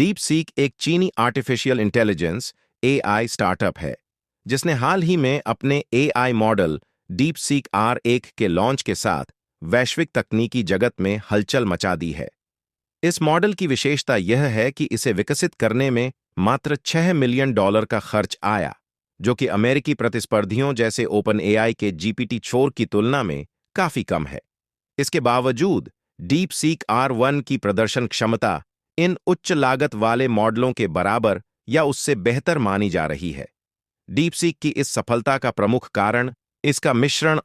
Deep seek एक चीनी artificial intelligence AI startup है जिसने हाल ही में अपने AI model deep seek R1 के लॉन्च के साथ वैश्विक तकनीकी जगत में हलचल मचा दी है। इस मॉडल की विशेषता यह है कि इसे विकसित करने में मात्र $6 मिलियन का खर्च आया, जो कि अमेरिकी प्रतिस्पर्धियों जैसे ओपन एआई के GPT-4 की तुलना में काफी कम है। इसके बावजूद डीप सीक R1 की प्रदर्शन क्षमता इन उच्च लागत वाले मॉडलों के बराबर या उससे बेहतर मानी जा रही है। डीप सीक की इस सफलता का प्रमुख कारण इसका मिक्सचर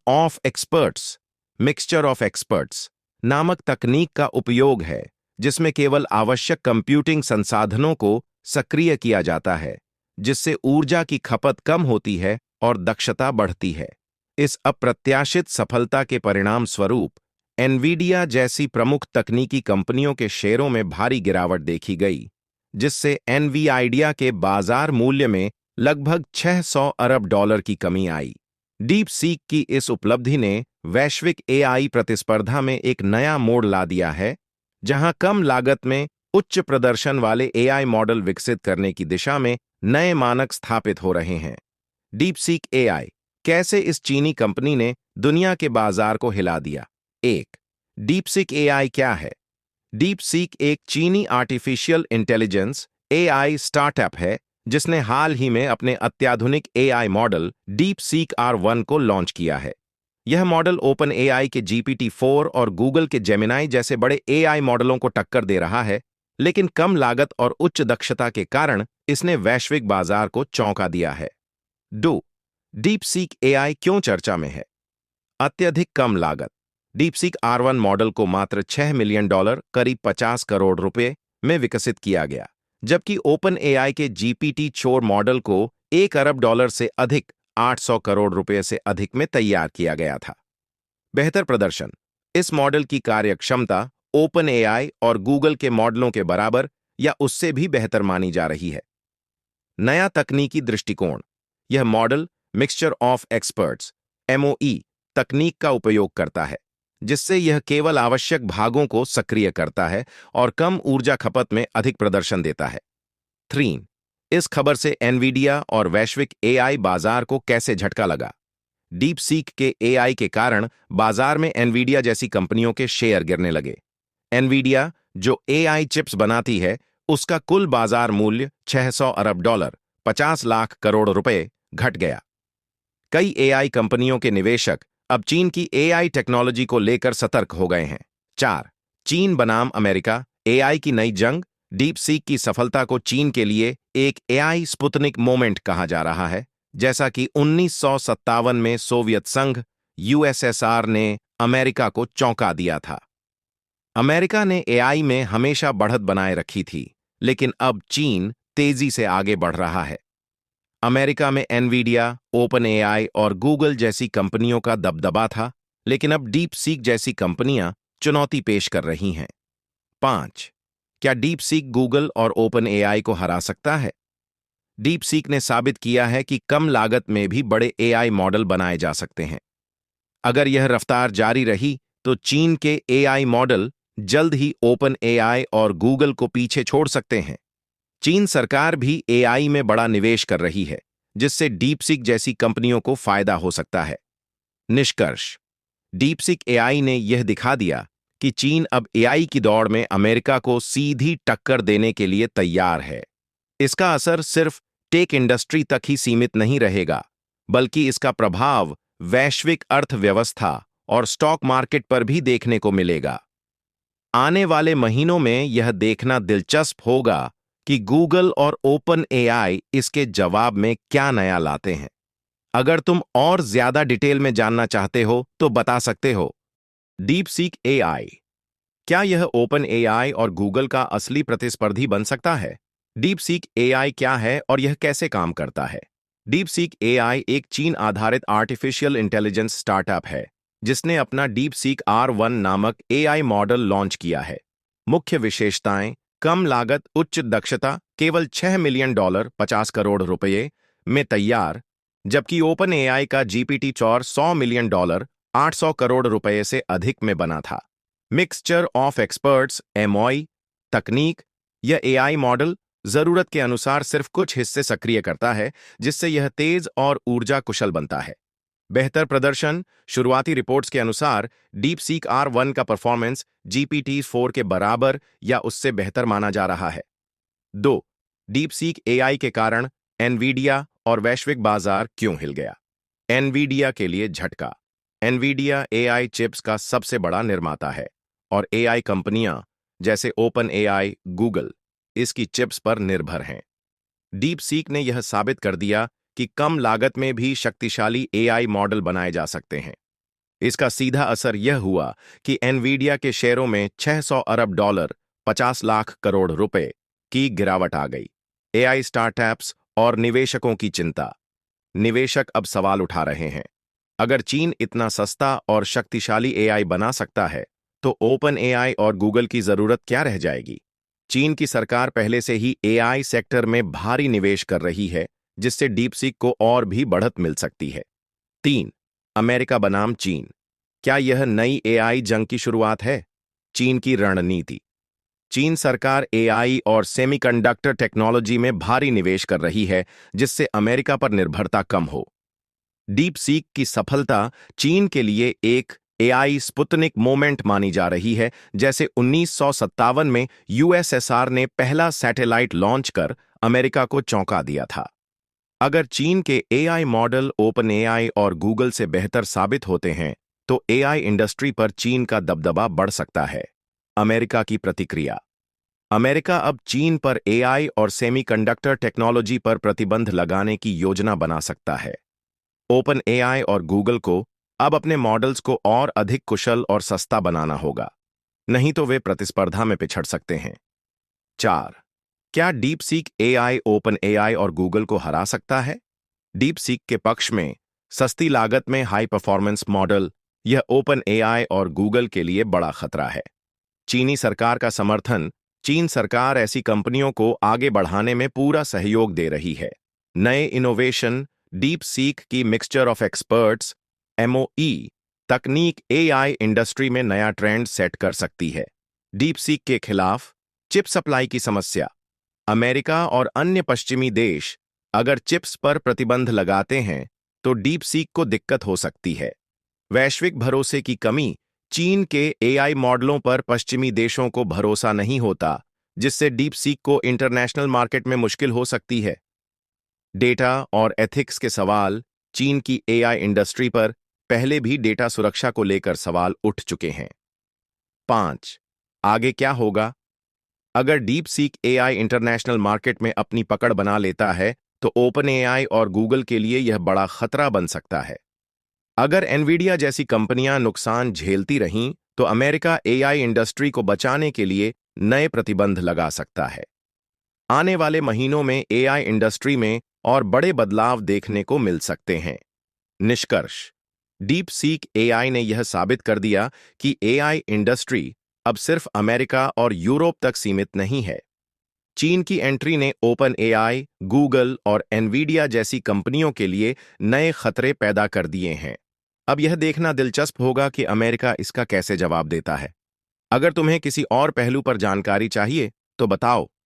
ऑफ एक्सपर्ट्स नामक तकनीक का उपयोग है, जिसमें केवल आवश्यक कंप्यूटिंग संसाधनों को सक्रिय किया जाता है, जिससे ऊर्जा की खपत कम होती है और दक्षता बढ़ती है। इस अप्रत्याशित सफलता के परिणाम स्वरूप एनवीडिया जैसी प्रमुख तकनीकी कंपनियों के शेयरों में भारी गिरावट देखी गई, जिससे एनवीआईडिया के बाजार मूल्य में लगभग $600 अरब की कमी आई। डीप सीक की इस उपलब्धि ने वैश्विक एआई प्रतिस्पर्धा में एक नया मोड़ ला दिया है, जहां कम लागत में उच्च प्रदर्शन वाले एआई मॉडल विकसित करने की दिशा में नए मानक स्थापित हो रहे हैं। डीप सीक एआई कैसे इस चीनी कंपनी ने दुनिया के बाजार को हिला दिया। 1. डीप सीक एआई क्या है? डीप सीक एक चीनी आर्टिफिशियल इंटेलिजेंस एआई स्टार्टअप है जिसने हाल ही में अपने अत्याधुनिक AI model deep seek R1 को लॉन्च किया है। यह मॉडल ओपन एआई के GPT-4 और गूगल के जेमिनाई जैसे बड़े एआई मॉडलों को टक्कर दे रहा है, लेकिन कम लागत और उच्च दक्षता के कारण इसने वैश्विक बाजार को चौंका दिया है। 2. डीप सीक एआई क्यों चर्चा में है? अत्यधिक कम लागत। डीप सीक R1 मॉडल को मात्र $6 मिलियन करीब 50 करोड़ रुपए में विकसित किया गया, जबकि ओपन एआई के GPT-4 मॉडल को $1 अरब से अधिक 800 करोड़ रुपए से अधिक में तैयार किया गया था। बेहतर प्रदर्शन। इस मॉडल की कार्यक्षमता ओपन एआई और गूगल के मॉडलों के बराबर या उससे भी बेहतर मानी जा रही है। नया तकनीकी दृष्टिकोण। यह model mixture of experts MOE तकनीक का उपयोग करता है, जिससे यह केवल आवश्यक भागों को सक्रिय करता है और कम ऊर्जा खपत में अधिक प्रदर्शन देता है। 3. इस खबर से एनवीडिया और वैश्विक एआई बाजार को कैसे झटका लगा? डीप सीक के एआई के कारण बाजार में एनवीडिया जैसी कंपनियों के शेयर गिरने लगे। एनवीडिया, जो एआई चिप्स बनाती है, उसका कुल बाजार मूल्य $600 अरब 50 लाख करोड़ रुपए घट गया। कई एआई कंपनियों के निवेशक अब चीन की एआई टेक्नोलॉजी को लेकर सतर्क हो गए हैं। 4. चीन बनाम अमेरिका एआई की नई जंग। डीप सीक की सफलता को चीन के लिए एक एआई स्पुतनिक मोमेंट कहा जा रहा है, जैसा कि 1957 में सोवियत संघ USSR ने अमेरिका को चौंका दिया था। अमेरिका ने एआई में हमेशा बढ़त बनाए रखी थी, लेकिन अब चीन तेजी से आगे बढ़ रहा है। अमेरिका में एनवीडिया, ओपन एआई और गूगल जैसी कंपनियों का दबदबा था, लेकिन अब डीप सीक जैसी कंपनियां चुनौती पेश कर रही हैं। 5. क्या डीप सीक गूगल और ओपन एआई को हरा सकता है? डीप सीक ने साबित किया है कि कम लागत में भी बड़े एआई मॉडल बनाए जा सकते हैं। अगर यह रफ्तार जारी रही तो चीन के एआई मॉडल जल्द ही ओपन एआई और गूगल को पीछे छोड़ सकते हैं। चीन सरकार भी एआई में बड़ा निवेश कर रही है, जिससे डीपसीक जैसी कंपनियों को फायदा हो सकता है। निष्कर्ष। डीपसीक एआई ने यह दिखा दिया कि चीन अब एआई की दौड़ में अमेरिका को सीधी टक्कर देने के लिए तैयार है। इसका असर सिर्फ टेक इंडस्ट्री तक ही सीमित नहीं रहेगा, बल्कि इसका प्रभाव वैश्विक अर्थव्यवस्था और स्टॉक मार्केट पर भी देखने को मिलेगा। आने वाले महीनों में यह देखना दिलचस्प होगा कि गूगल और ओपन एआई इसके जवाब में क्या नया लाते हैं। अगर तुम और ज्यादा डिटेल में जानना चाहते हो तो बता सकते हो। डीप सीक एआई, क्या यह ओपन एआई और गूगल का असली प्रतिस्पर्धी बन सकता है? डीप सीक एआई क्या है और यह कैसे काम करता है? डीप सीक एआई एक चीन आधारित आर्टिफिशियल इंटेलिजेंस स्टार्टअप है, जिसने अपना डीप सीक R1 नामक एआई मॉडल लॉन्च किया है। मुख्य विशेषताएं: कम लागत, उच्च दक्षता, केवल $6 मिलियन 50 करोड़ रुपए में तैयार, जबकि ओपन एआई का GPT-4 $100 मिलियन 800 करोड़ रुपए से अधिक में बना था। मिक्सचर ऑफ एक्सपर्ट्स MOE तकनीक, यह एआई मॉडल जरूरत के अनुसार सिर्फ कुछ हिस्से सक्रिय करता है, जिससे यह तेज और ऊर्जा कुशल बनता है। बेहतर प्रदर्शन। शुरुआती रिपोर्ट्स के अनुसार डीपसीक R1 का परफॉर्मेंस GPT-4 के बराबर या उससे बेहतर माना जा रहा है। 2. डीपसीक एआई के कारण एनवीडिया और वैश्विक बाजार क्यों हिल गया? एनवीडिया के लिए झटका। एनवीडिया एआई चिप्स का सबसे बड़ा निर्माता है और एआई कंपनियां जैसे ओपन एआई, गूगल इसकी चिप्स पर निर्भर हैं। डीपसीक ने यह साबित कर दिया कि कम लागत में भी शक्तिशाली एआई मॉडल बनाए जा सकते हैं। इसका सीधा असर यह हुआ कि एनवीडिया के शेयरों में 600 अरब डॉलर 50 लाख करोड़ रुपए की गिरावट आ गई। एआई स्टार्टअप्स और निवेशकों की चिंता। निवेशक अब सवाल उठा रहे हैं, अगर चीन इतना सस्ता और शक्तिशाली एआई बना सकता है तो ओपन एआई और गूगल की जरूरत क्या रह जाएगी? चीन की सरकार पहले से ही एआई सेक्टर में भारी निवेश कर रही है, जिससे डीपसीक को और भी बढ़त मिल सकती है। 3. अमेरिका बनाम चीन। क्या यह नई एआई जंग की शुरुआत है? चीन की रणनीति। चीन सरकार एआई और सेमीकंडक्टर टेक्नोलॉजी में भारी निवेश कर रही है, जिससे अमेरिका पर निर्भरता कम हो। डीपसीक की सफलता चीन के लिए एक एआई स्पुतनिक मोमेंट मानी जा रही है, जैसे 1957 में यूएसएसआर ने पहला सैटेलाइट लॉन्च कर अमेरिका को चौंका दिया था। अगर चीन के एआई मॉडल ओपन एआई और गूगल से बेहतर साबित होते हैं, तो एआई इंडस्ट्री पर चीन का दबदबा बढ़ सकता है। अमेरिका की प्रतिक्रिया। अमेरिका अब चीन पर एआई और सेमीकंडक्टर टेक्नोलॉजी पर प्रतिबंध लगाने की योजना बना सकता है। ओपन एआई और गूगल को अब अपने मॉडल्स को और अधिक कुशल और सस्ता बनाना होगा, नहीं तो वे प्रतिस्पर्धा में पिछड़ सकते हैं। 4. क्या डीपसीक एआई ओपन एआई और गूगल को हरा सकता है? डीपसीक के पक्ष में सस्ती लागत में हाई परफॉर्मेंस मॉडल, यह ओपन एआई और गूगल के लिए बड़ा खतरा है। चीनी सरकार का समर्थन। चीन सरकार ऐसी कंपनियों को आगे बढ़ाने में पूरा सहयोग दे रही है। नए इनोवेशन। डीपसीक की मिक्सचर ऑफ एक्सपर्ट्स एमओई तकनीक एआई इंडस्ट्री में नया ट्रेंड सेट कर सकती है। डीपसीक के खिलाफ चिप सप्लाई की समस्या। अमेरिका और अन्य पश्चिमी देश अगर चिप्स पर प्रतिबंध लगाते हैं तो डीपसीक को दिक्कत हो सकती है। वैश्विक भरोसे की कमी। चीन के एआई मॉडलों पर पश्चिमी देशों को भरोसा नहीं होता, जिससे डीपसीक को इंटरनेशनल मार्केट में मुश्किल हो सकती है। डेटा और एथिक्स के सवाल। चीन की एआई इंडस्ट्री पर पहले भी डेटा सुरक्षा को लेकर सवाल उठ चुके हैं। 5. आगे क्या होगा? अगर डीपसीक एआई इंटरनेशनल मार्केट में अपनी पकड़ बना लेता है तो ओपन एआई और गूगल के लिए यह बड़ा खतरा बन सकता है। अगर एनवीडिया जैसी कंपनियां नुकसान झेलती रहीं तो अमेरिका एआई इंडस्ट्री को बचाने के लिए नए प्रतिबंध लगा सकता है। आने वाले महीनों में एआई इंडस्ट्री में और बड़े बदलाव देखने को मिल सकते हैं। निष्कर्ष। डीपसीक एआई ने यह साबित कर दिया कि एआई इंडस्ट्री अब सिर्फ अमेरिका और यूरोप तक सीमित नहीं है। चीन की एंट्री ने ओपन एआई, गूगल और एनवीडिया जैसी कंपनियों के लिए नए खतरे पैदा कर दिए हैं। अब यह देखना दिलचस्प होगा कि अमेरिका इसका कैसे जवाब देता है। अगर तुम्हें किसी और पहलू पर जानकारी चाहिए तो बताओ।